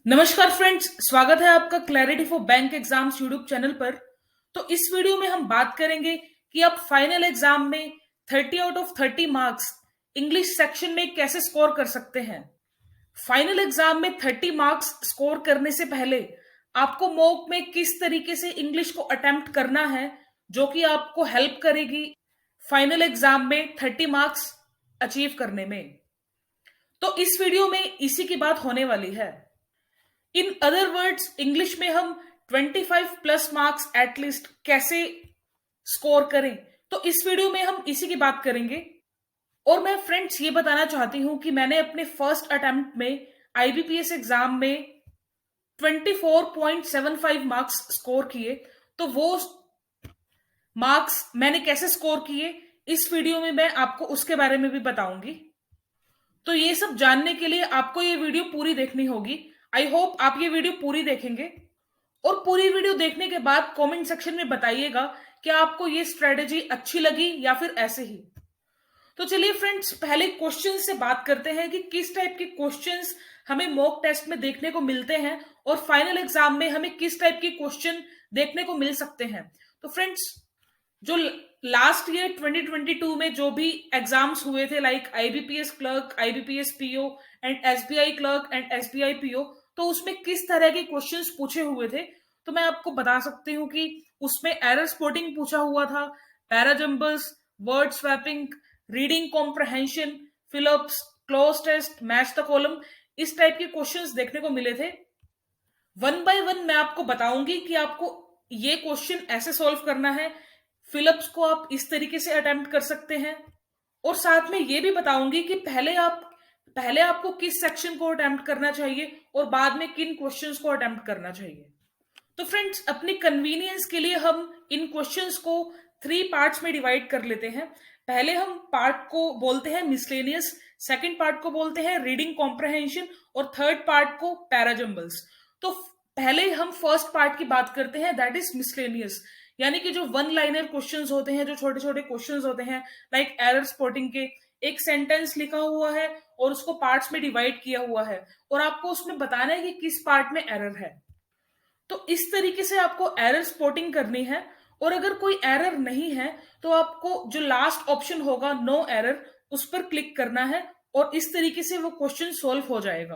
नमस्कार फ्रेंड्स, स्वागत है आपका clarity for bank exams YouTube channel पर। तो इस वीडियो में हम बात करेंगे कि आप फाइनल एग्जाम में 30 out of 30 marks English section में कैसे स्कोर कर सकते हैं। फाइनल एग्जाम में 30 मार्क्स स्कोर करने से पहले आपको मॉक में किस तरीके से इंग्लिश को अटेम्प्ट करना है, जो कि आपको हेल्प करेगी फाइनल एग्जाम में 30 मार्क्स अचीव करने में। तो इस वीडियो में इसी की बात होने वाली है। इन अदर वर्ड्स, इंग्लिश में हम 25 प्लस मार्क्स एटलीस्ट कैसे स्कोर करें, तो इस वीडियो में हम इसी की बात करेंगे। और मैं फ्रेंड्स ये बताना चाहती हूं कि मैंने अपने फर्स्ट अटेम्प्ट में आईबीपीएस एग्जाम में 24.75 मार्क्स स्कोर किए। तो वो मार्क्स मैंने कैसे स्कोर किए, इस वीडियो में मैं आपको उसके बारे में भी बताऊंगी। तो ये सब जानने के लिए आपको ये वीडियो पूरी देखनी होगी। आई होप आप ये वीडियो पूरी देखेंगे और पूरी वीडियो देखने के बाद कमेंट सेक्शन में बताइएगा कि आपको ये स्ट्रेटेजी अच्छी लगी या फिर ऐसे ही। तो चलिए फ्रेंड्स, पहले क्वेश्चन से बात करते हैं कि किस टाइप के क्वेश्चंस हमें मॉक टेस्ट में देखने को मिलते हैं और फाइनल एग्जाम में हमें किस टाइप के क्वेश्चन देखने को मिल सकते हैं। तो फ्रेंड्स, जो लास्ट ईयर 2022 में जो भी एग्जाम्स हुए थे, like IBPS clerk, IBPS PO and SBI clerk and SBI PO, तो उसमें किस तरह के क्वेश्चंस पूछे हुए थे, तो मैं आपको बता सकती हूँ कि उसमें एरर स्पॉटिंग पूछा हुआ था, parajumbles, word swapping, reading comprehension, fill ups, cloze test, match the column, इस टाइप के क्वेश्चंस देखने को मिले थे। वन बाय वन मैं आपको बताऊंगी कि आपको ये क्वेश्चन ऐसे सॉल्व करना है, फिलअप्स को आप इस तरीके से अटेम्प्ट कर सकते हैं, और साथ में ये भी बताऊंगी कि पहले आपको किस सेक्शन को अटेम्प्ट करना चाहिए और बाद में किन क्वेश्चंस को अटेम्प्ट करना चाहिए। तो फ्रेंड्स, अपनी कन्वीनियंस के लिए हम इन क्वेश्चंस को 3 पार्ट्स में डिवाइड कर लेते हैं। पहले हम पार्ट को बोलते हैं मिसलेनियस, सेकंड पार्ट को बोलते हैं रीडिंग कॉम्प्रहेंशन और थर्ड पार्ट को पैराजंबल्स। तो पहले हम फर्स्ट पार्ट की बात करते हैं, दैट इज मिसलेनियस, यानी कि जो वन लाइनर क्वेश्चंस होते हैं, जो छोटे छोटे क्वेश्चंस होते हैं, लाइक एरर स्पॉटिंग के, एक सेंटेंस लिखा हुआ है और उसको पार्ट्स में डिवाइड किया हुआ है और आपको उसमें बताना है कि किस पार्ट में एरर है। तो इस तरीके से आपको एरर स्पॉटिंग करनी है, और अगर कोई एरर नहीं है तो आपको जो लास्ट ऑप्शन होगा नो एरर, उस पर क्लिक करना है और इस तरीके से वो क्वेश्चन सॉल्व हो जाएगा।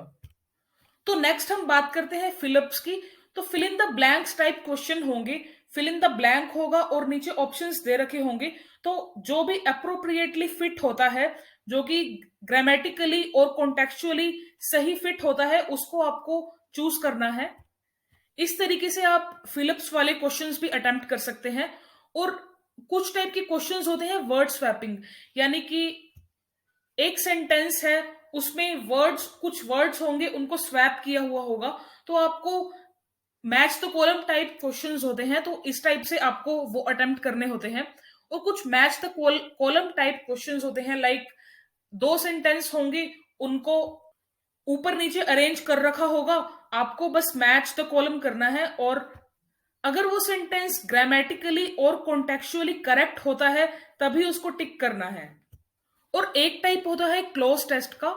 तो नेक्स्ट हम बात करते हैं फिलअप्स की। तो fill in the blanks type question होंगे, फिल इन द ब्लैंक होगा और नीचे ऑप्शंस दे रखे होंगे। तो जो भी अप्रोप्रिएटली फिट होता है, जो कि ग्रामेटिकली और कॉन्टेक्चुअली सही फिट होता है, उसको आपको चूज करना है। इस तरीके से आप फिलिप्स वाले क्वेश्चंस भी अटेम्प्ट कर सकते हैं। और कुछ टाइप के क्वेश्चंस होते हैं वर्ड स्वैपिंग, यानी कि एक सेंटेंस है, उसमें कुछ वर्ड्स होंगे, उनको स्वैप किया हुआ होगा, तो आपको match the column type questions होते हैं, तो इस टाइप से आपको वो अटेम्प्ट करने होते हैं। और कुछ match the column type questions होते हैं, लाइक 2 सेंटेंस होंगे, उनको ऊपर नीचे अरेंज कर रखा होगा, आपको बस मैच द कॉलम करना है, और अगर वो सेंटेंस ग्रामेटिकली और कॉन्टेक्चुअली करेक्ट होता है तभी उसको टिक करना है। और एक टाइप होता है क्लोज टेस्ट का।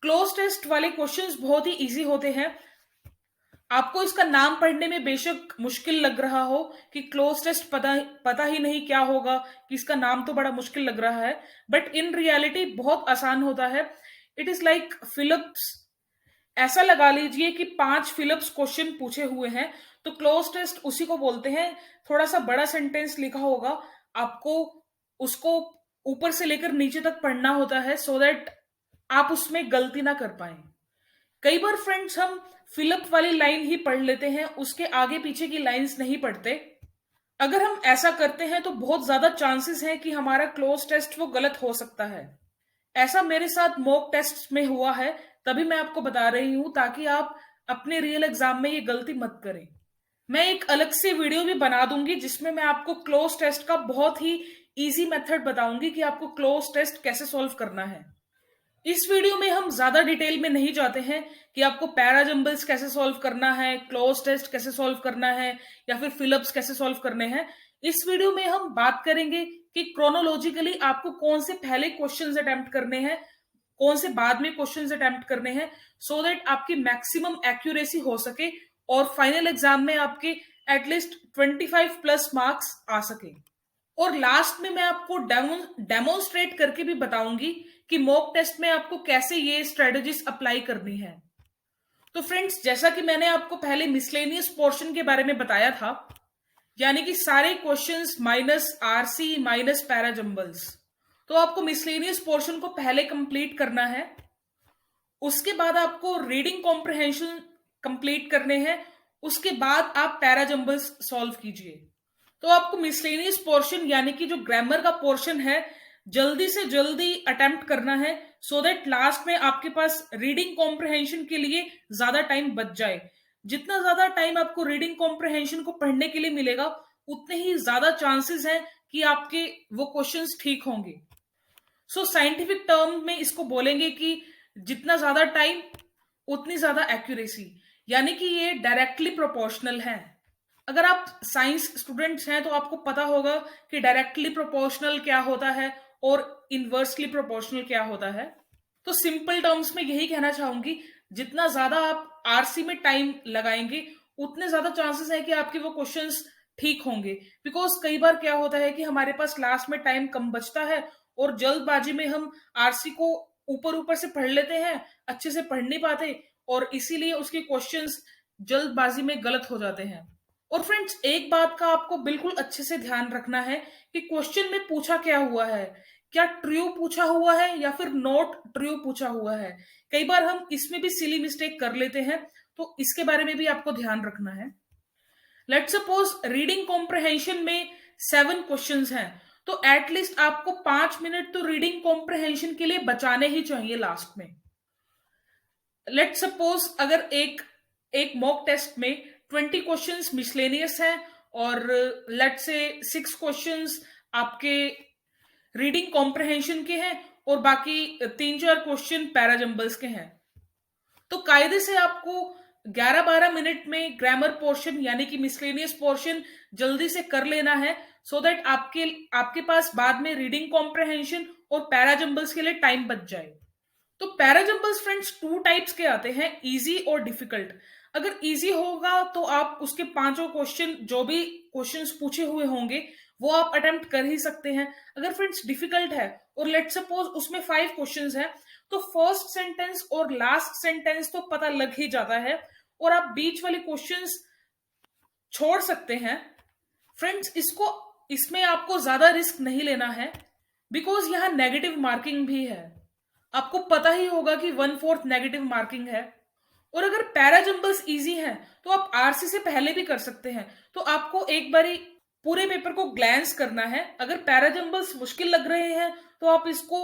क्लोज टेस्ट वाले क्वेश्चंस बहुत ही इजी होते हैं। आपको इसका नाम पढ़ने में बेशक मुश्किल लग रहा हो कि क्लोज टेस्ट पता ही नहीं क्या होगा, कि इसका नाम तो बड़ा मुश्किल लग रहा है, बट इन रियलिटी बहुत आसान होता है। It is like fill ups. ऐसा लगा लीजिए कि 5 फिलिप्स क्वेश्चन पूछे हुए हैं, तो क्लोज टेस्ट उसी को बोलते हैं। थोड़ा सा बड़ा सेंटेंस लिखा होगा, आपको उसको ऊपर से लेकर नीचे तक पढ़ना होता है, सो दैट आप उसमें गलती ना कर पाए। कई बार फ्रेंड्स हम फिलअप वाली लाइन ही पढ़ लेते हैं, उसके आगे पीछे की लाइंस नहीं पढ़ते। अगर हम ऐसा करते हैं तो बहुत ज्यादा चांसेस है कि हमारा क्लोज टेस्ट वो गलत हो सकता है। ऐसा मेरे साथ मॉक टेस्ट में हुआ है, तभी मैं आपको बता रही हूं, ताकि आप अपने रियल एग्जाम में ये गलती मत करें। मैं एक अलग से वीडियो भी बना दूंगी जिसमें मैं आपको क्लोज टेस्ट का बहुत ही इजी मेथड बताऊंगी कि आपको क्लोज टेस्ट कैसे सॉल्व करना है। इस वीडियो में हम ज्यादा डिटेल में नहीं जाते हैं कि आपको पैराजंबल्स कैसे सॉल्व करना है, क्लोज टेस्ट कैसे सॉल्व करना है, या फिर फिलअप्स कैसे सॉल्व करने हैं। इस वीडियो में हम बात करेंगे कि क्रोनोलॉजिकली आपको कौन से पहले क्वेश्चंस अटेम्प्ट करने हैं, कौन से बाद में क्वेश्चंस अटेम्प्ट करने हैं, सो दैट आपकी मैक्सिमम एक्यूरेसी हो सके और फाइनल एग्जाम में आपके एटलीस्ट 25 प्लस मार्क्स आ सके। और लास्ट में मैं आपको डेमोन्स्ट्रेट करके भी बताऊंगी कि मॉक टेस्ट में आपको कैसे ये स्ट्रेटेजीज अप्लाई करनी है। तो फ्रेंड्स, जैसा कि मैंने आपको पहले मिसलेनियस पोर्शन के बारे में बताया था, यानी कि सारे क्वेश्चंस माइनस आरसी माइनस पैराजंबल्स, तो आपको मिसलेनियस पोर्शन को पहले कंप्लीट करना है। उसके बाद आपको रीडिंग कॉम्प्रिहेंशन कंप्लीट करने हैं। उसके बाद आप पैराजंबल्स सॉल्व कीजिए। तो आपको मिसलेनियस पोर्शन यानी कि जो ग्रामर का पोर्शन है जल्दी से जल्दी अटेम्प्ट करना है, सो दैट लास्ट में आपके पास रीडिंग कॉम्प्रिहेंशन के लिए ज्यादा टाइम बच जाए। जितना ज्यादा टाइम आपको रीडिंग कॉम्प्रिहेंशन को पढ़ने के लिए मिलेगा, उतने ही ज्यादा चांसेस हैं कि आपके वो क्वेश्चंस ठीक होंगे। सो साइंटिफिक टर्म में इसको बोलेंगे कि जितना ज्यादा टाइम उतनी ज्यादा एक्यूरेसी, यानी कि ये डायरेक्टली प्रोपोर्शनल है। अगर आप साइंस स्टूडेंट्स हैं तो आपको पता होगा कि डायरेक्टली प्रोपोर्शनल क्या होता है और इनवर्सली प्रोपोर्शनल क्या होता है। तो सिंपल टर्म्स में यही कहना चाहूंगी, जितना ज्यादा आप आरसी में टाइम लगाएंगे उतने ज्यादा चांसेस है कि आपके वो क्वेश्चंस ठीक होंगे। बिकॉज कई बार क्या होता है कि हमारे पास लास्ट में टाइम कम बचता है और जल्दबाजी में हम आरसी को ऊपर ऊपर से पढ़ लेते हैं, अच्छे से पढ़ नहीं पाते और इसीलिए उसके क्वेश्चंस जल्दबाजी में गलत हो जाते हैं। और फ्रेंड्स, एक बात का आपको बिल्कुल अच्छे से ध्यान रखना है कि क्वेश्चन में पूछा क्या हुआ है, क्या ट्रू पूछा हुआ है या फिर नॉट ट्रू पूछा हुआ है। कई बार हम इसमें भी सिली मिस्टेक कर लेते हैं, तो इसके बारे में भी आपको ध्यान रखना है। लेट सपोज रीडिंग कॉम्प्रिहेंशन में 7 क्वेश्चंस हैं, तो एटलीस्ट आपको 5 मिनट तो रीडिंग कॉम्प्रिहेंशन के लिए बचाने ही चाहिए लास्ट में। लेट सपोज अगर एक मॉक टेस्ट में 20 क्वेश्चंस मिसलेनियस हैं और लेट से 6 क्वेश्चंस आपके रीडिंग कॉम्प्रिहेंशन के हैं और बाकी 3-4 क्वेश्चन पैराजंबल्स के हैं, तो कायदे से आपको 11-12 मिनट में ग्रामर पोर्शन यानी कि मिसलेनियस पोर्शन जल्दी से कर लेना है, सो दैट आपके पास बाद में रीडिंग कॉम्प्रिहेंशन और पैराजंबल्स के लिए टाइम बच जाए। तो पैराजंबल्स फ्रेंड्स 2 टाइप्स के आते हैं, इजी और डिफिकल्ट। अगर इजी होगा तो आप उसके 5 क्वेश्चन जो भी क्वेश्चंस पूछे हुए होंगे वो आप अटेम्प्ट कर ही सकते हैं। अगर फ्रेंड्स डिफिकल्ट है और लेट सपोज उसमें 5 क्वेश्चंस हैं, तो फर्स्ट सेंटेंस और लास्ट सेंटेंस तो पता लग ही जाता है और आप बीच वाले क्वेश्चंस छोड़ सकते हैं। फ्रेंड्स, इसमें आपको ज्यादा रिस्क नहीं लेना है, बिकॉज यहां नेगेटिव मार्किंग भी है। आपको पता ही होगा कि 1/4 नेगेटिव मार्किंग है। और अगर पैराजंबल्स इजी हैं तो आप आरसी से पहले भी कर सकते हैं। तो आपको एक बारी पूरे पेपर को ग्लैंस करना है। अगर पैराजंबल्स मुश्किल लग रहे हैं तो आप इसको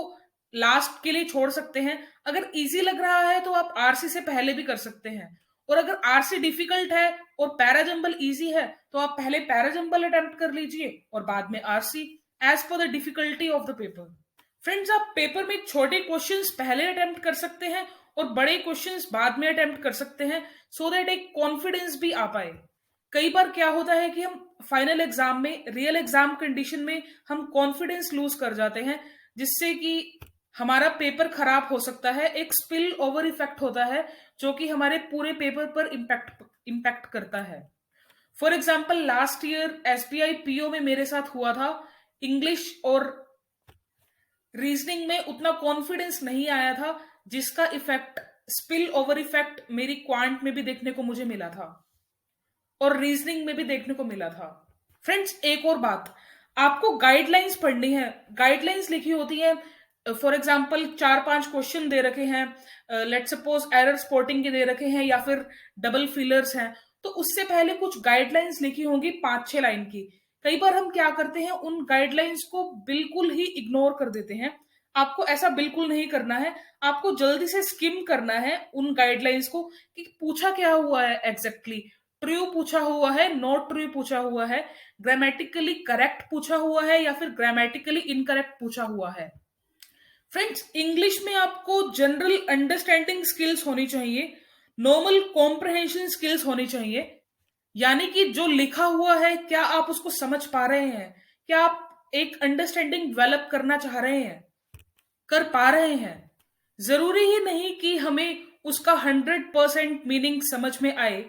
लास्ट के लिए छोड़ सकते हैं। अगर इजी लग रहा है तो आप आरसी से पहले भी कर सकते हैं। और अगर आरसी डिफिकल्ट है और पैराजंबल इजी है तो आप पहले पैराजंबल अटेम्प्ट कर लीजिए और बाद में RC, as per the difficulty of the paper. Friends, आप पेपर में छोटे क्वेश्चंस पहले अटेम्प्ट कर सकते हैं और बड़े क्वेश्चंस बाद में अटेम्प्ट कर सकते हैं, सो दैट एक कॉन्फिडेंस भी आ पाए। कई बार क्या होता है कि हम फाइनल एग्जाम में, रियल एग्जाम कंडीशन में हम कॉन्फिडेंस लूज कर जाते हैं, जिससे कि हमारा पेपर खराब हो सकता है। एक स्पिल ओवर इफेक्ट होता है जो कि हमारे पूरे पेपर पर इम्पैक्ट करता है। For example, last year SBI PO में मेरे साथ हुआ था। इंग्लिश और रीजनिंग में उतना कॉन्फिडेंस नहीं आया था, जिसका इफेक्ट, स्पिल ओवर इफेक्ट मेरी क्वांट में भी देखने को मुझे मिला था और रीजनिंग में भी देखने को मिला था। फ्रेंड्स, एक और बात, आपको गाइडलाइंस पढ़नी है। गाइडलाइंस लिखी होती है, फॉर एग्जाम्पल 4-5 क्वेश्चन दे रखे हैं, लेट सपोज एरर स्पॉटिंग के दे रखे हैं या फिर डबल फिलर्स हैं, तो उससे पहले कुछ गाइडलाइंस लिखी होंगी 5-6 लाइन की। कई बार हम क्या करते हैं, उन गाइडलाइंस को बिल्कुल ही इग्नोर कर देते हैं। आपको ऐसा बिल्कुल नहीं करना है। आपको जल्दी से स्किम करना है उन गाइडलाइंस को कि पूछा क्या हुआ है एग्जैक्टली। ट्रू पूछा हुआ है, नॉट ट्रू पूछा हुआ है, ग्रामेटिकली करेक्ट पूछा हुआ है या फिर ग्रामेटिकली इनकरेक्ट पूछा हुआ है। फ्रेंड्स, इंग्लिश में आपको जनरल अंडरस्टैंडिंग स्किल्स होनी चाहिए, नॉर्मल कॉम्प्रहेंशन स्किल्स होनी चाहिए। यानी कि जो लिखा हुआ है क्या आप उसको समझ पा रहे हैं, क्या आप एक अंडरस्टैंडिंग डेवलप करना चाह रहे हैं, कर पा रहे हैं। जरूरी ही नहीं कि हमें उसका 100% मीनिंग समझ में आए,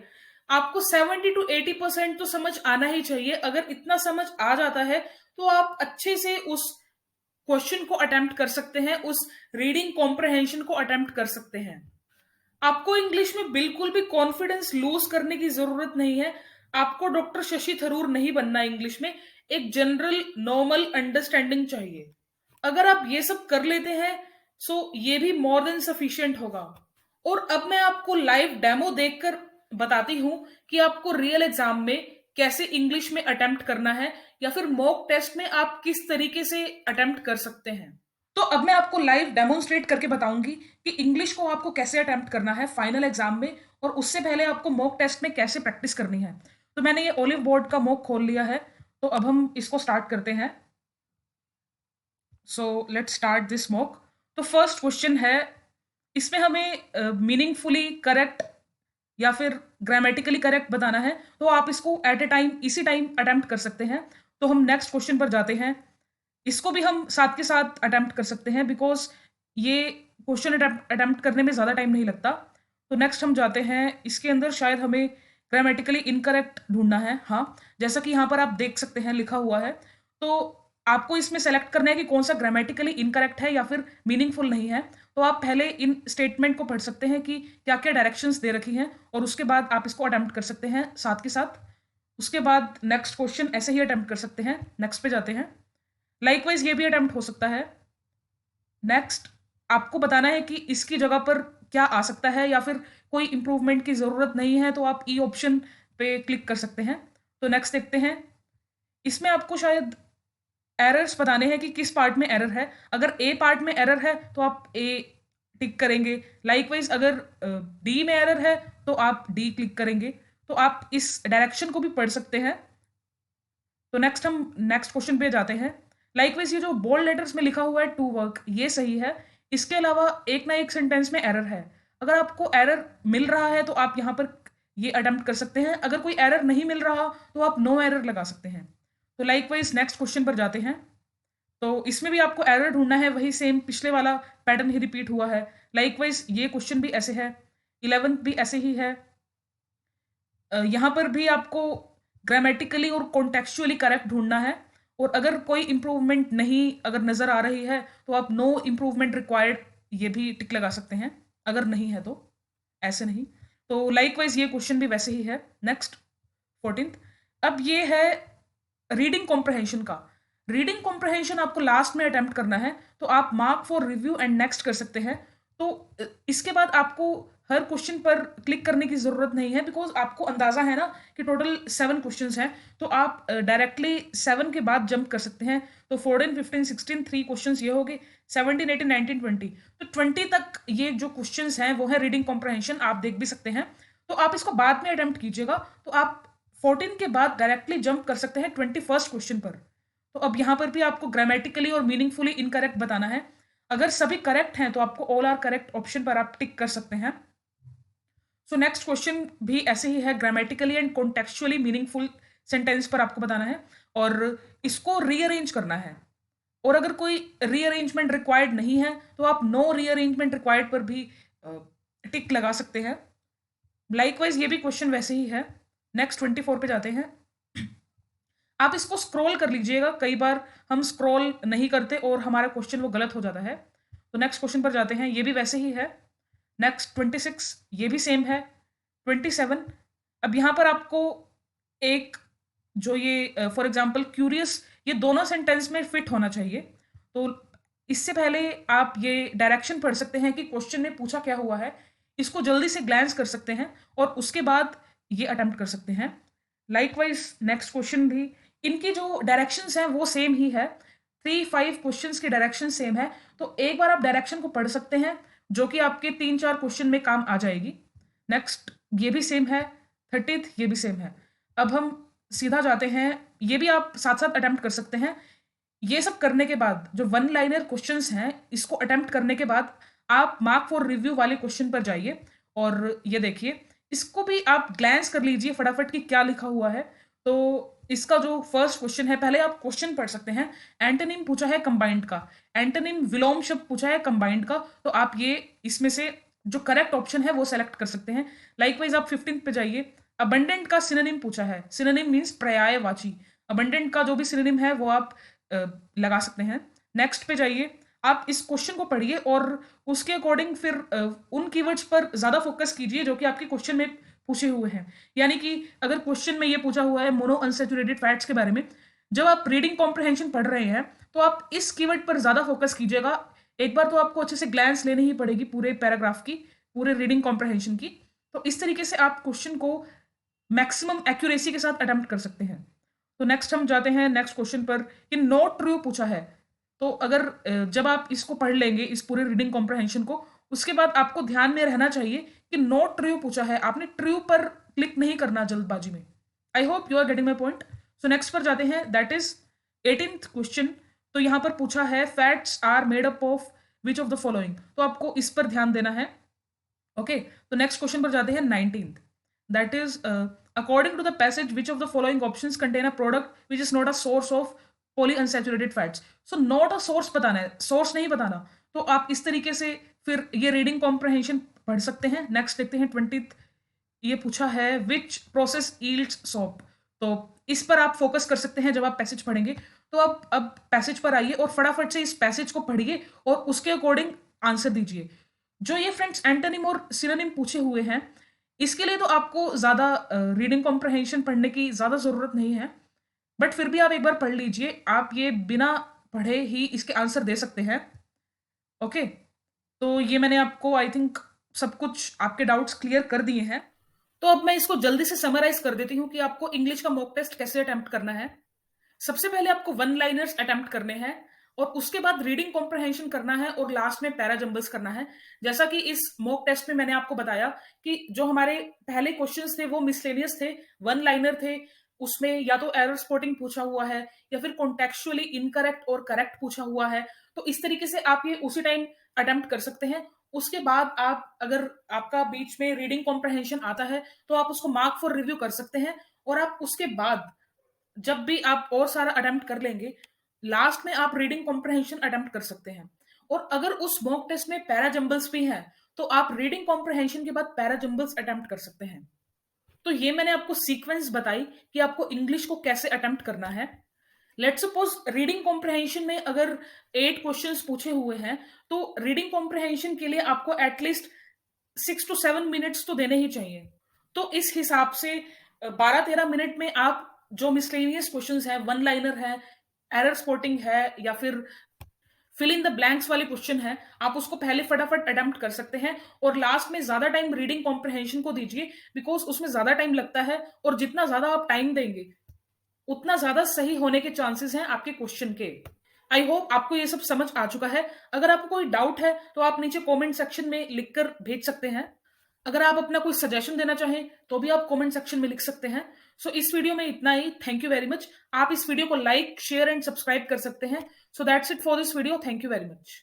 आपको 70 to 80% तो समझ आना ही चाहिए। अगर इतना समझ आ जाता है तो आप अच्छे से उस क्वेश्चन को अटेम्प्ट कर सकते हैं, उस रीडिंग कॉम्प्रहेंशन को अटेम्प्ट कर सकते हैं। आपको इंग्लिश में बिल्कुल भी कॉन्फिडेंस लूज करने की जरूरत नहीं है। आपको डॉक्टर शशि थरूर नहीं बनना इंग्लिश में, एक जनरल नॉर्मल अंडरस्टैंडिंग चाहिए। अगर आप ये सब कर लेते हैं सो ये भी मोर देन सफिशिएंट होगा। और अब मैं आपको लाइव डेमो देखकर बताती हूं कि आपको रियल एग्जाम में कैसे इंग्लिश में अटेम्प्ट करना है, या फिर मॉक टेस्ट में आप किस तरीके से अटेम्प्ट कर सकते हैं। तो अब मैं आपको लाइव डेमोन्स्ट्रेट करके बताऊंगी कि इंग्लिश को आपको कैसे अटेम्प्ट करना है फाइनल एग्जाम में, और उससे पहले आपको मॉक टेस्ट में कैसे प्रैक्टिस करनी है। तो मैंने ये ओलिव बोर्ड का मॉक खोल लिया है, तो अब हम इसको स्टार्ट करते हैं। So let's start this mock. तो फर्स्ट क्वेश्चन है, इसमें हमें मीनिंगफुली करेक्ट या फिर ग्रामेटिकली करेक्ट बताना है, तो आप इसको एट ए टाइम इसी टाइम अटेम्प्ट कर सकते हैं। तो हम नेक्स्ट क्वेश्चन पर जाते हैं। इसको भी हम साथ के साथ अटेम्प्ट कर सकते हैं बिकॉज ये क्वेश्चन अटेम्प्ट करने में ज़्यादा टाइम नहीं लगता। तो नेक्स्ट हम जाते हैं, इसके अंदर शायद हमें ग्रामेटिकली इनकरेक्ट ढूंढना है। हाँ, जैसा कि यहाँ पर आप देख सकते हैं लिखा हुआ है, तो आपको इसमें सेलेक्ट करना है कि कौन सा ग्रामेटिकली इनकरेक्ट है या फिर मीनिंगफुल नहीं है। तो आप पहले इन स्टेटमेंट को पढ़ सकते हैं कि क्या क्या डायरेक्शंस दे रखी हैं, और उसके बाद आप इसको अटेम्प्ट कर सकते हैं साथ के साथ। उसके बाद नेक्स्ट क्वेश्चन ऐसे ही अटेम्प्ट कर सकते हैं। नेक्स्ट पे जाते हैं। लाइकवाइज ये भी अटेम्प्ट हो सकता है। नेक्स्ट आपको बताना है कि इसकी जगह पर क्या आ सकता है, या फिर कोई इंप्रूवमेंट की ज़रूरत नहीं है, तो आप ई ऑप्शन पे क्लिक कर सकते हैं। तो नेक्स्ट देखते हैं। इसमें आपको शायद एरर्स बताने हैं कि किस पार्ट में एरर है। अगर ए पार्ट में एरर है तो आप ए टिक करेंगे। लाइकवाइज अगर डी में एरर है तो आप डी क्लिक करेंगे। तो आप इस डायरेक्शन को भी पढ़ सकते हैं। तो नेक्स्ट हम नेक्स्ट क्वेश्चन पे जाते हैं। लाइकवाइज ये जो बोल्ड लेटर्स में लिखा हुआ है टू वर्क, ये सही है। इसके अलावा एक ना एक सेंटेंस में एरर है। अगर आपको एरर मिल रहा है तो आप यहाँ पर ये अटेम्प्ट कर सकते हैं। अगर कोई एरर नहीं मिल रहा तो आप नो एरर लगा सकते हैं। तो लाइकवाइज नेक्स्ट क्वेश्चन पर जाते हैं। तो इसमें भी आपको एरर ढूंढना है, वही सेम पिछले वाला पैटर्न ही रिपीट हुआ है। लाइकवाइज ये क्वेश्चन भी ऐसे है, 11th भी ऐसे ही है। यहाँ पर भी आपको ग्रामेटिकली और कॉन्टेक्चुअली करेक्ट ढूंढना है, और अगर कोई इंप्रूवमेंट नहीं अगर नजर आ रही है तो आप नो इंप्रूवमेंट रिक्वायर्ड ये भी टिक लगा सकते हैं। अगर नहीं है तो ऐसे नहीं। तो लाइकवाइज ये क्वेश्चन भी वैसे ही है। Next 14th। अब ये है रीडिंग कॉम्प्रहेंशन का। रीडिंग कॉम्प्रहेंशन आपको लास्ट में अटेम्प्ट करना है, तो आप mark for review and next कर सकते हैं। तो इसके बाद आपको हर क्वेश्चन पर क्लिक करने की जरूरत नहीं है, बिकॉज आपको अंदाजा है ना कि टोटल 7 क्वेश्चंस हैं, तो आप डायरेक्टली 7 के बाद जंप कर सकते हैं। तो 14, 15, 16 3 क्वेश्चंस ये हो गए, 17, 18, 19, 20। तो 20 तक ये जो क्वेश्चंस हैं वो है रीडिंग कॉम्प्रहेंशन, आप देख भी सकते हैं। तो आप इसको बाद में अटेम्प्ट कीजिएगा, तो आप 14 के बाद डायरेक्टली जंप कर सकते हैं 21st क्वेश्चन पर। तो अब यहाँ पर भी आपको ग्रामेटिकली और मीनिंगफुली इनकरेक्ट बताना है। अगर सभी करेक्ट हैं तो आपको ऑल आर करेक्ट ऑप्शन पर आप टिक कर सकते हैं। सो नेक्स्ट क्वेश्चन भी ऐसे ही है, grammatically and contextually meaningful sentence पर आपको बताना है, और इसको रीअरेंज करना है। और अगर कोई रीअरेंजमेंट रिक्वायर्ड नहीं है तो आप नो रीअरेंजमेंट रिक्वायर्ड पर भी टिक लगा सकते हैं। लाइकवाइज ये भी क्वेश्चन वैसे ही है। नेक्स्ट 24 पे जाते हैं। आप इसको स्क्रॉल कर लीजिएगा, कई बार हम स्क्रॉल नहीं करते और हमारा क्वेश्चन वो गलत हो जाता है। तो नेक्स्ट क्वेश्चन पर जाते हैं, ये भी वैसे ही है। नेक्स्ट 26, ये भी सेम है। 27, अब यहाँ पर आपको एक जो ये फॉर एग्जाम्पल क्यूरियस, ये दोनों सेंटेंस में फिट होना चाहिए। तो इससे पहले आप ये डायरेक्शन पढ़ सकते हैं कि क्वेश्चन में पूछा क्या हुआ है, इसको जल्दी से ग्लैंस कर सकते हैं और उसके बाद ये अटेम्प्ट कर सकते हैं। लाइकवाइज नेक्स्ट क्वेश्चन भी, इनकी जो डायरेक्शंस हैं वो सेम ही है। 3-5 क्वेश्चंस की डायरेक्शन सेम है, तो एक बार आप डायरेक्शन को पढ़ सकते हैं, जो कि आपके 3-4 क्वेश्चन में काम आ जाएगी। नेक्स्ट ये भी सेम है। 30th ये भी सेम है। अब हम सीधा जाते हैं, ये भी आप साथ साथ अटेम्प्ट कर सकते हैं। ये सब करने के बाद जो 1 लाइनर क्वेश्चंस हैं, इसको अटेम्प्ट करने के बाद आप मार्क फॉर रिव्यू वाले क्वेश्चन पर जाइए, और ये देखिए, इसको भी आप ग्लैंस कर लीजिए फटाफट कि क्या लिखा हुआ है। तो इसका जो फर्स्ट क्वेश्चन है, पहले आप क्वेश्चन पढ़ सकते हैं। एंटोनिम पूछा है कंबाइंड का, एंटोनिम विलोम शब्द पूछा है कंबाइंड का, तो आप ये इसमें से जो करेक्ट ऑप्शन है वो सेलेक्ट कर सकते हैं। लाइकवाइज आप 15 पे जाइए। अबंडेंट का सिनोनिम पूछा है, सिनोनिम मीन्स पर्यायवाची। अबंडेंट का जो भी सिनोनिम है वो आप लगा सकते हैं। नेक्स्ट पे जाइए, आप इस क्वेश्चन को पढ़िए और उसके अकॉर्डिंग फिर उन कीवर्ड्स पर ज्यादा फोकस कीजिए जो कि आपके क्वेश्चन में पूछे हुए हैं। यानी कि अगर क्वेश्चन में ये पूछा हुआ है मोनो अनसैचुरेटेड फैट्स के बारे में, जब आप रीडिंग कॉम्प्रहेंशन पढ़ रहे हैं तो आप इस कीवर्ड पर ज्यादा फोकस कीजिएगा। एक बार तो आपको अच्छे से ग्लैंस लेनी ही पड़ेगी पूरे पैराग्राफ की, पूरे रीडिंग कॉम्प्रहेंशन की। तो इस तरीके से आप क्वेश्चन को मैक्सिमम एक्यूरेसी के साथ अटेम्प्ट कर सकते हैं। तो नेक्स्ट हम जाते हैं नेक्स्ट क्वेश्चन पर कि नॉट ट्रू पूछा है। तो अगर जब आप इसको पढ़ लेंगे इस पूरे रीडिंग कॉम्प्रहेंशन को, उसके बाद आपको ध्यान में रहना चाहिए कि नॉट ट्रू पूछा है, आपने ट्रू पर क्लिक नहीं करना जल्दबाजी में। I hope you are getting my point. So next पर जाते हैं, दैट इज 18th क्वेश्चन। तो यहां पर पूछा है fats are made up of which of the following, तो आपको इस पर ध्यान देना है। ओके, तो नेक्स्ट क्वेश्चन पर जाते हैं 19th, that is according to the passage which of the following options contain a product which is not a source of polyunsaturated fats. So not a source बताना है, सोर्स नहीं बताना। तो आप इस तरीके से फिर ये रीडिंग कॉम्प्रहेंशन पढ़ सकते हैं। नेक्स्ट देखते हैं 20th, ये पूछा है विच प्रोसेस यील्ड्स सोप। तो इस पर आप फोकस कर सकते हैं जब आप पैसेज पढ़ेंगे। तो आप अब पैसेज पर आइए और फटाफट से इस पैसेज को पढ़िए और उसके अकॉर्डिंग आंसर दीजिए। जो ये फ्रेंड्स एंटोनिम और सिनोनिम पूछे हुए हैं, इसके लिए तो आपको ज्यादा रीडिंग कॉम्प्रहेंशन पढ़ने की ज्यादा जरूरत नहीं है, बट फिर भी आप एक बार पढ़ लीजिए। आप ये बिना पढ़े ही इसके आंसर दे सकते हैं। ओके, तो ये मैंने आपको आई थिंक सब कुछ आपके डाउट्स क्लियर कर दिए हैं। तो अब मैं इसको जल्दी से समराइज कर देती हूँ कि आपको इंग्लिश का मॉक टेस्ट कैसे अटेम्प्ट करना है। सबसे पहले आपको वन लाइनर्स अटेम्प्ट करने हैं और उसके बाद रीडिंग कॉम्प्रहेंशन करना है और लास्ट में पैराजंबल्स करना है। जैसा कि इस मॉक टेस्ट में मैंने आपको बताया कि जो हमारे पहले क्वेश्चंस थे वो मिसलेनियस थे, वन लाइनर थे। उसमें या तो एरर स्पॉटिंग पूछा हुआ है या फिर कॉन्टेक्चुअली इनकरेक्ट और करेक्ट पूछा हुआ है। तो इस तरीके से आप ये उसी टाइम अटेम्प्ट कर सकते हैं। उसके बाद आप अगर आपका बीच में रीडिंग कॉम्प्रहेंशन आता है तो आप उसको मार्क फॉर रिव्यू कर सकते हैं और आप उसके बाद जब भी आप और सारा अटेम्प्ट कर लेंगे, लास्ट में आप रीडिंग कॉम्प्रहेंशन अटेम्प्ट कर सकते हैं। और अगर उस मॉक टेस्ट में पैराजंबल्स भी हैं तो आप रीडिंग कॉम्प्रहेंशन के बाद पैराजंबल्स अटेम्प्ट कर सकते हैं। तो ये मैंने आपको सीक्वेंस बताई कि आपको इंग्लिश को कैसे अटेम्प्ट करना है। लेट्स सपोज रीडिंग कॉम्प्रहेंशन में अगर 8 क्वेश्चंस पूछे हुए हैं तो रीडिंग कॉम्प्रहेंशन के लिए आपको एटलीस्ट 6 to 7 मिनट्स तो देने ही चाहिए। तो इस हिसाब से 12-13 मिनट में आप जो मिसलेनियस क्वेश्चंस हैं, वन लाइनर है, एरर स्पॉटिंग है या फिर फिल इन द ब्लैंक्स वाले क्वेश्चन है, आप उसको पहले फटाफट अटेम्प्ट कर सकते हैं और लास्ट में ज्यादा टाइम रीडिंग कॉम्प्रहेंशन को दीजिए बिकॉज उसमें ज्यादा टाइम लगता है और जितना ज्यादा आप टाइम देंगे उतना ज्यादा सही होने के चांसेस हैं आपके क्वेश्चन के। आई होप आपको ये सब समझ आ चुका है। अगर आपको कोई डाउट है तो आप नीचे कमेंट सेक्शन में लिखकर भेज सकते हैं। अगर आप अपना कोई सजेशन देना चाहें तो भी आप कमेंट सेक्शन में लिख सकते हैं। सो इस वीडियो में इतना ही। Thank you very much. आप इस वीडियो को लाइक शेयर एंड सब्सक्राइब कर सकते हैं। So that's it for this video. Thank you very much.